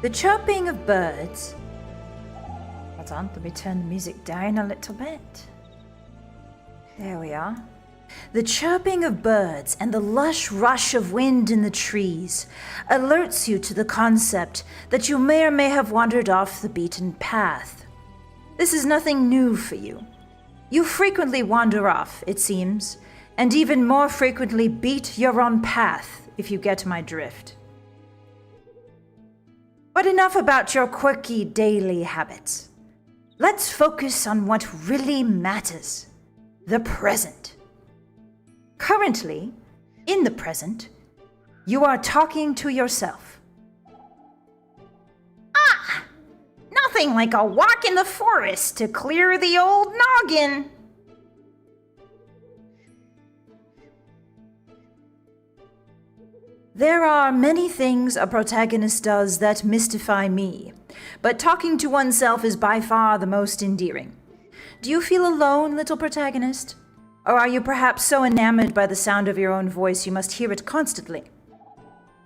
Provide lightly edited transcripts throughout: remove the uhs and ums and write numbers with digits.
The chirping of birds. Hold on, let me turn the music down a little bit. There we are. The chirping of birds and the lush rush of wind in the trees alerts you to the concept that you may or may have wandered off the beaten path. This is nothing new for you. You frequently wander off, it seems, and even more frequently beat your own path, if you get my drift. But enough about your quirky daily habits. Let's focus on what really matters, the present. Currently, in the present, you are talking to yourself. Ah! Nothing like a walk in the forest to clear the old noggin. There are many things a protagonist does that mystify me, but talking to oneself is by far the most endearing. Do you feel alone, little protagonist? Or are you perhaps so enamored by the sound of your own voice you must hear it constantly?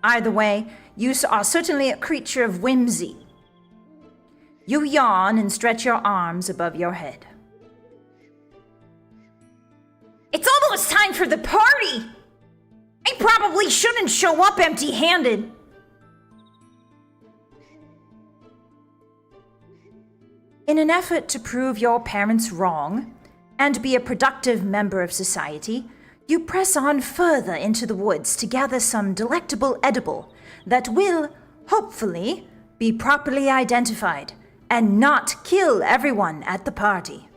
Either way, you are certainly a creature of whimsy. You yawn and stretch your arms above your head. It's almost time for the party! I probably shouldn't show up empty-handed. In an effort to prove your parents wrong and be a productive member of society, you press on further into the woods to gather some delectable edible that will, hopefully, be properly identified and not kill everyone at the party.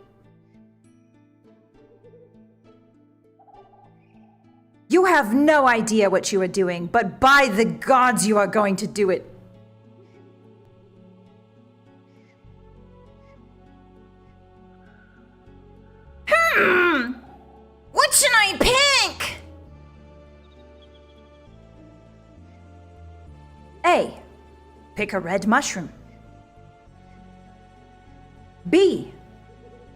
You have no idea what you are doing, but by the gods you are going to do it. What should I pick? A. Pick a red mushroom. B.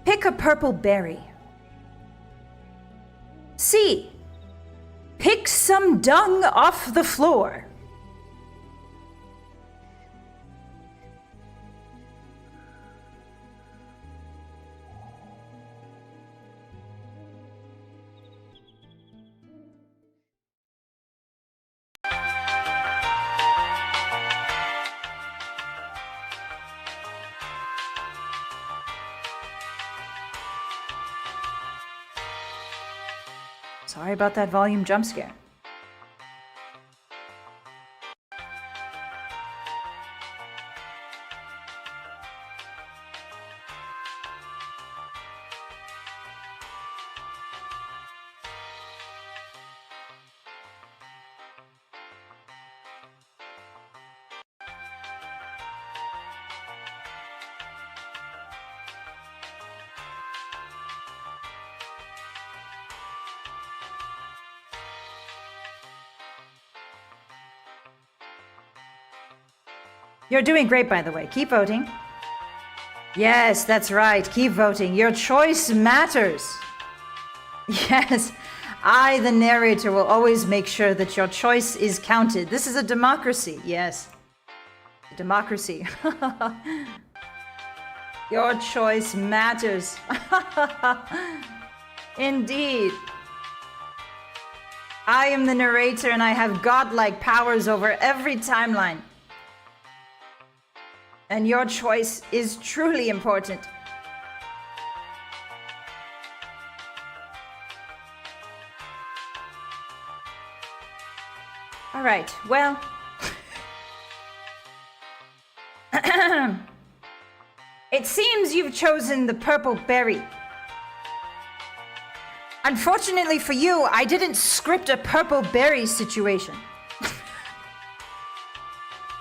Pick a purple berry. C. Pick some dung off the floor. Sorry about that volume jump scare. You're doing great, by the way. Keep voting. Yes, that's right. Keep voting. Your choice matters. Yes, I, the narrator, will always make sure that your choice is counted. This is a democracy. Yes. Democracy. Your choice matters. Indeed. I am the narrator and I have godlike powers over every timeline. And your choice is truly important. All right, well. It seems you've chosen the purple berry. Unfortunately for you, I didn't script a purple berry situation.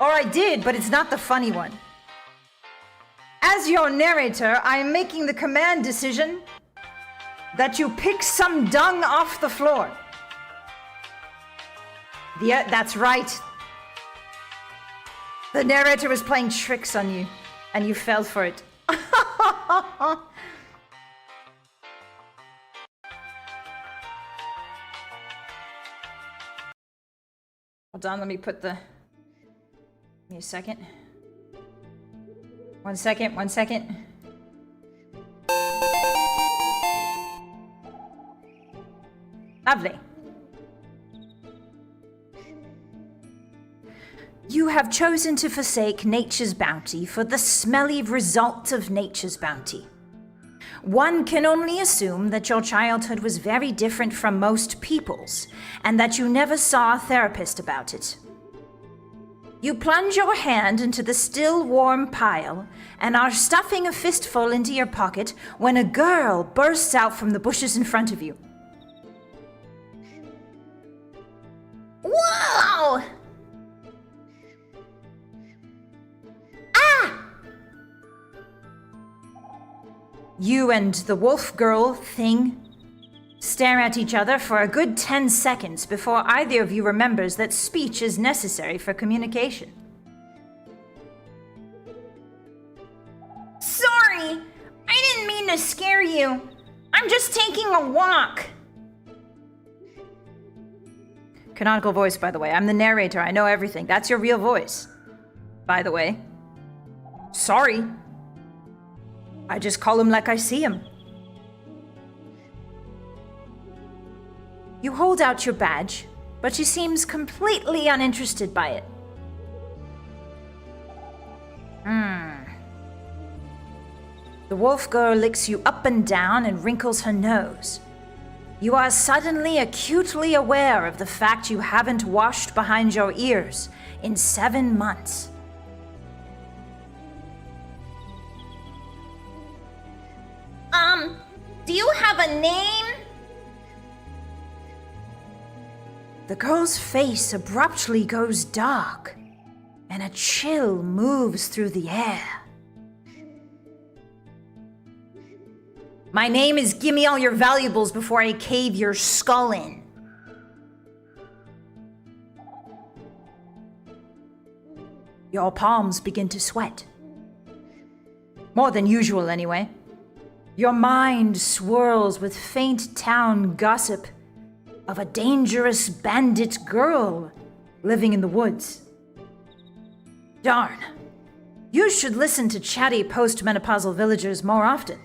Or I did, but it's not the funny one. As your narrator, I am making the command decision that you pick some dung off the floor. Yeah, that's right. The narrator was playing tricks on you, and you fell for it. Hold on, let me put the... Give me a second. 1 second, 1 second. Lovely. You have chosen to forsake nature's bounty for the smelly result of nature's bounty. One can only assume that your childhood was very different from most people's, and that you never saw a therapist about it. You plunge your hand into the still warm pile and are stuffing a fistful into your pocket when a girl bursts out from the bushes in front of you. Whoa! Ah! You and the wolf girl thing stare at each other for a good 10 seconds before either of you remembers that speech is necessary for communication. Sorry! I didn't mean to scare you. I'm just taking a walk. Canonical voice, by the way. I'm the narrator. I know everything. That's your real voice. By the way. Sorry. I just call him like I see him. You hold out your badge, but she seems completely uninterested by it. The wolf girl licks you up and down and wrinkles her nose. You are suddenly acutely aware of the fact you haven't washed behind your ears in 7 months. Do you have a name? The girl's face abruptly goes dark, and a chill moves through the air. My name is Gimme All Your Valuables Before I Cave Your Skull In. Your palms begin to sweat. More than usual, anyway. Your mind swirls with faint town gossip of a dangerous bandit girl living in the woods. Darn. You should listen to chatty postmenopausal villagers more often.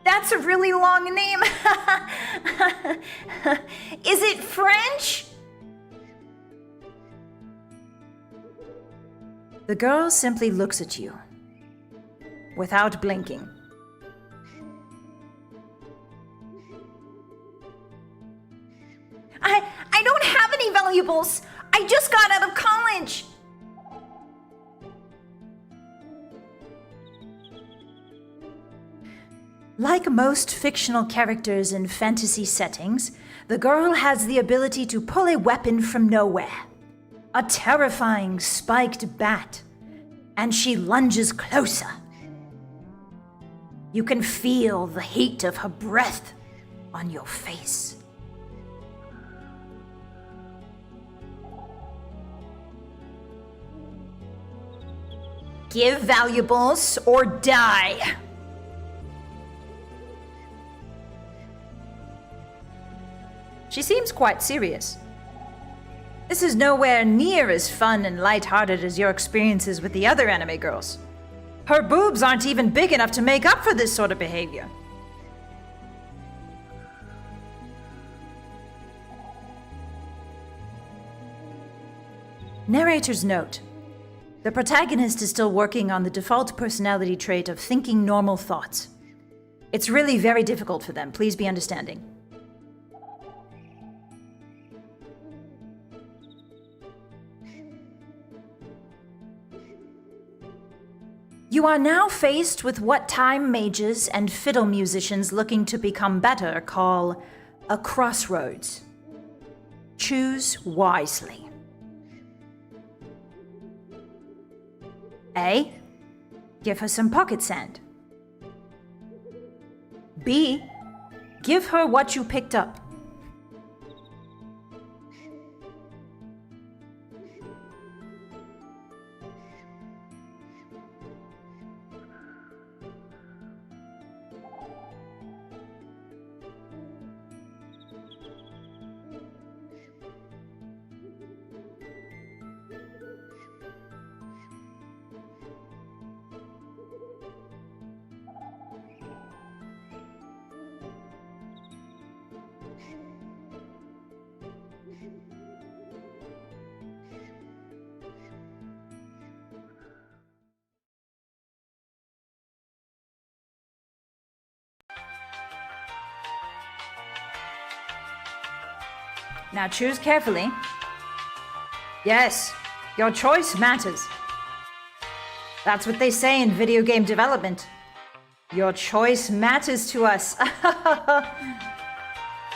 That's a really long name. Is it French? The girl simply looks at you, without blinking. I don't have any valuables. I just got out of college. Like most fictional characters in fantasy settings, the girl has the ability to pull a weapon from nowhere. A terrifying spiked bat, and she lunges closer. You can feel the heat of her breath on your face. Give valuables or die. She seems quite serious. This is nowhere near as fun and lighthearted as your experiences with the other anime girls. Her boobs aren't even big enough to make up for this sort of behavior. Narrator's note. The protagonist is still working on the default personality trait of thinking normal thoughts. It's really very difficult for them. Please be understanding. You are now faced with what time mages and fiddle musicians looking to become better call a crossroads. Choose wisely. A. Give her some pocket sand. B. Give her what you picked up. Now choose carefully. Yes, your choice matters. That's what they say in video game development. Your choice matters to us.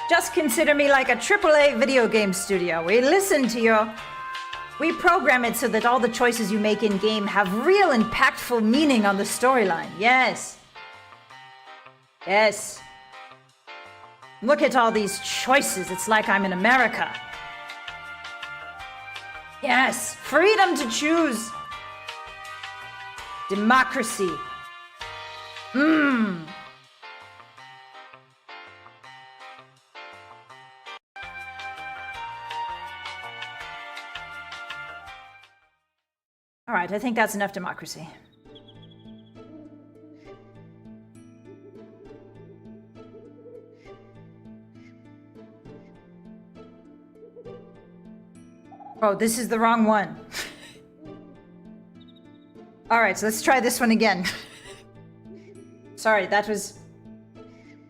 Just consider me like a AAA video game studio. We listen to your... We program it so that all the choices you make in-game have real impactful meaning on the storyline. Yes. Yes. Look at all these choices. It's like I'm in America. Yes. Freedom to choose. Democracy. All right, I think that's enough democracy. Oh, this is the wrong one. All right, so let's try this one again. Sorry, that was...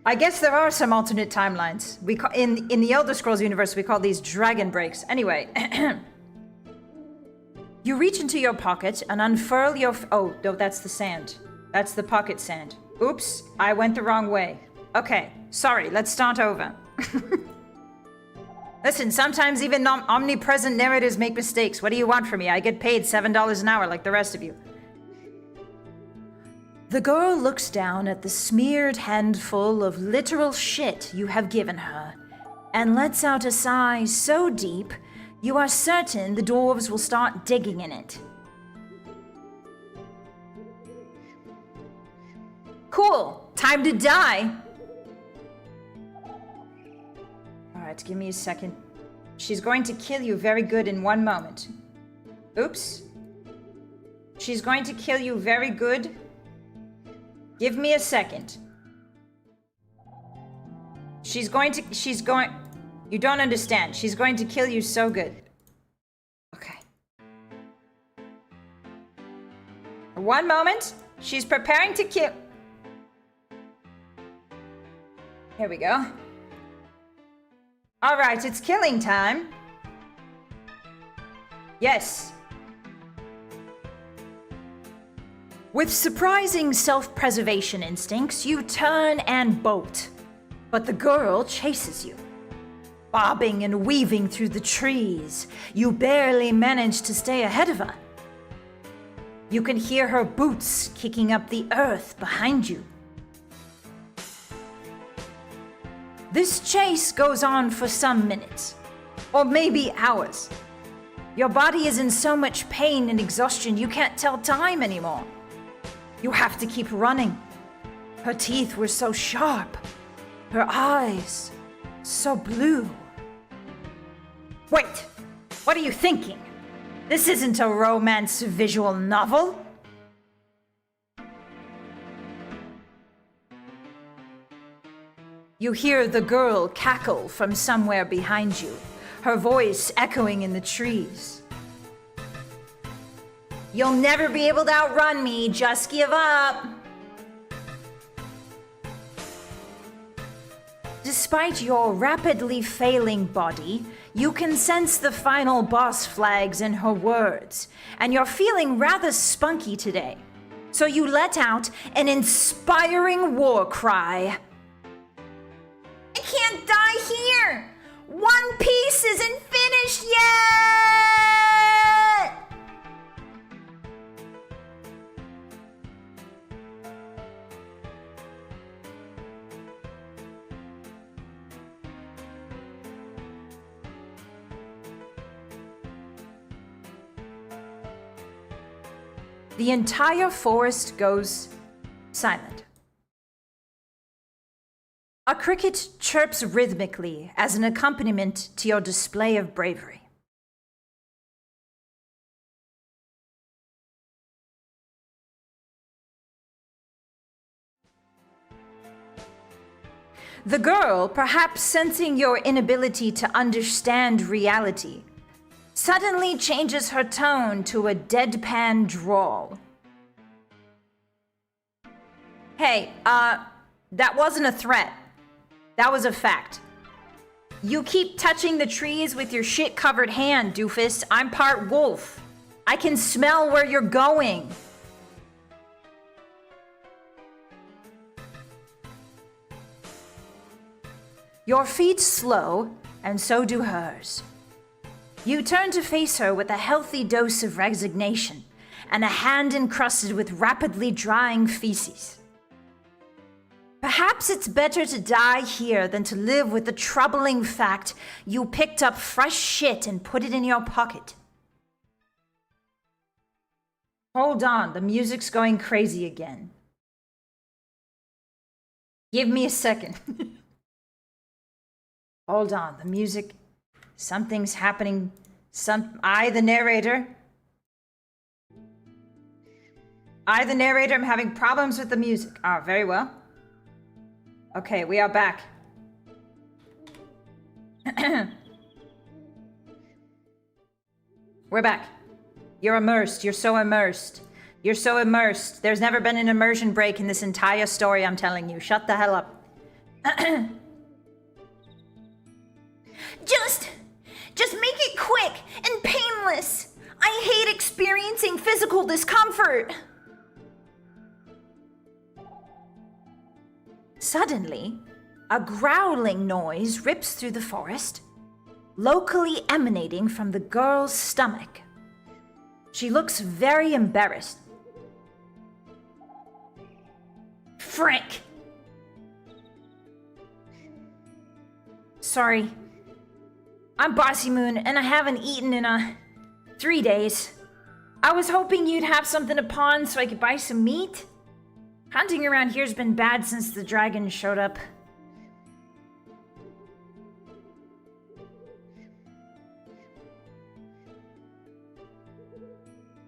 I guess there are some alternate timelines. We call, in the Elder Scrolls universe, we call these dragon breaks. Anyway. You reach into your pocket and unfurl your... Oh, no, that's the sand. That's the pocket sand. Oops, I went the wrong way. Okay, sorry, let's start over. Listen, sometimes even omnipresent narrators make mistakes. What do you want from me? I get paid $7 an hour like the rest of you. The girl looks down at the smeared handful of literal shit you have given her and lets out a sigh so deep you are certain the dwarves will start digging in it. Cool, time to die. All right, give me a second. She's going to kill you very good in one moment. Oops. She's going to kill you very good. Give me a second. She's going... You don't understand. She's going to kill you so good. Okay. One moment. She's preparing to kill... Here we go. All right, it's killing time. Yes. With surprising self-preservation instincts, you turn and bolt. But the girl chases you. Bobbing and weaving through the trees, you barely manage to stay ahead of her. You can hear her boots kicking up the earth behind you. This chase goes on for some minutes, or maybe hours. Your body is in so much pain and exhaustion you can't tell time anymore. You have to keep running. Her teeth were so sharp. Her eyes so blue. Wait, what are you thinking? This isn't a romance visual novel. You hear the girl cackle from somewhere behind you, her voice echoing in the trees. You'll never be able to outrun me, just give up. Despite your rapidly failing body, you can sense the final boss flags in her words, and you're feeling rather spunky today. So you let out an inspiring war cry. I can't die here! One Piece isn't finished yet! The entire forest goes silent. A cricket chirps rhythmically as an accompaniment to your display of bravery. The girl, perhaps sensing your inability to understand reality, suddenly changes her tone to a deadpan drawl. Hey, that wasn't a threat. That was a fact. You keep touching the trees with your shit-covered hand, doofus. I'm part wolf. I can smell where you're going. Your feet slow, and so do hers. You turn to face her with a healthy dose of resignation and a hand encrusted with rapidly drying feces. Perhaps it's better to die here than to live with the troubling fact you picked up fresh shit and put it in your pocket. Hold on, the music's going crazy again. Give me a second. Hold on, the music, something's happening. I, the narrator, am having problems with the music. Ah, very well. Okay, we are back. We're back. You're immersed. You're so immersed. You're so immersed. There's never been an immersion break in this entire story, I'm telling you. Shut the hell up. Just make it quick and painless. I hate experiencing physical discomfort. Suddenly, a growling noise rips through the forest, locally emanating from the girl's stomach. She looks very embarrassed. Frick! Sorry. I'm Bossymoon, and I haven't eaten in 3 days. I was hoping you'd have something to pawn so I could buy some meat. Hunting around here's been bad since the dragon showed up.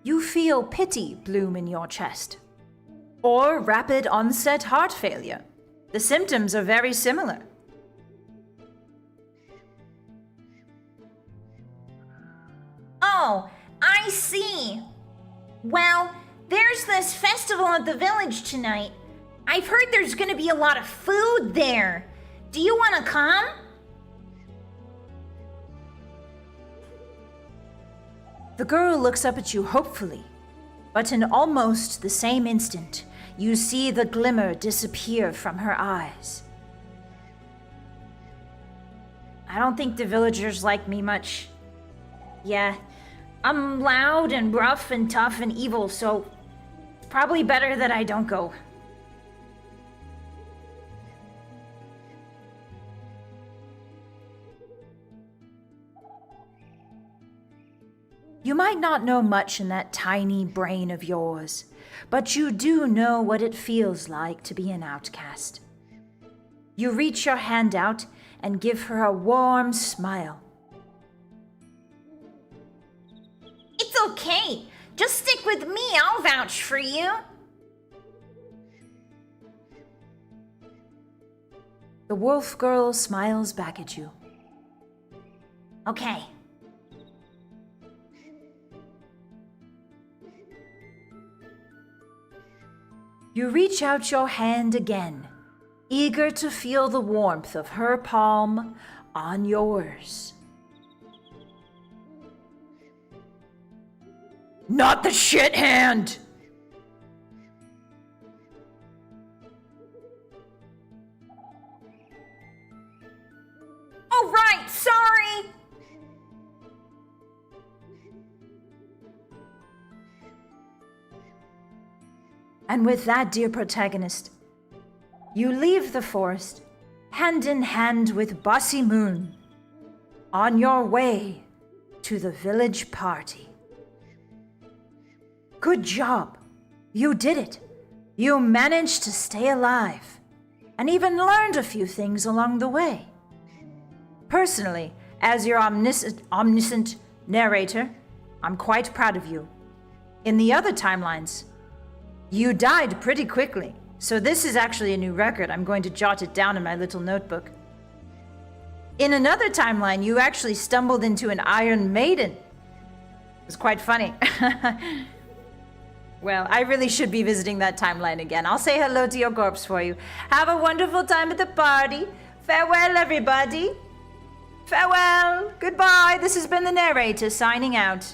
You feel pity bloom in your chest, or rapid onset heart failure. The symptoms are very similar. Oh, I see. Well, there's this festival at the village tonight. I've heard there's gonna be a lot of food there. Do you wanna come? The girl looks up at you hopefully, but in almost the same instant, you see the glimmer disappear from her eyes. I don't think the villagers like me much. Yeah, I'm loud and rough and tough and evil, so it's probably better that I don't go. You might not know much in that tiny brain of yours, but you do know what it feels like to be an outcast. You reach your hand out and give her a warm smile. It's okay. Just stick with me. I'll vouch for you. The wolf girl smiles back at you. Okay. You reach out your hand again, eager to feel the warmth of her palm on yours. Not the shit hand! Oh, right, sorry! And with that, dear protagonist, you leave the forest, hand in hand with Bossymoon, on your way to the village party. Good job. You did it. You managed to stay alive, and even learned a few things along the way. Personally, as your omniscient narrator, I'm quite proud of you. In the other timelines, you died pretty quickly, so this is actually a new record. I'm going to jot it down in my little notebook. In another timeline, you actually stumbled into an Iron Maiden. It was quite funny. Well, I really should be visiting that timeline again. I'll say hello to your corpse for you. Have a wonderful time at the party. Farewell, everybody. Farewell! Goodbye! This has been the narrator signing out.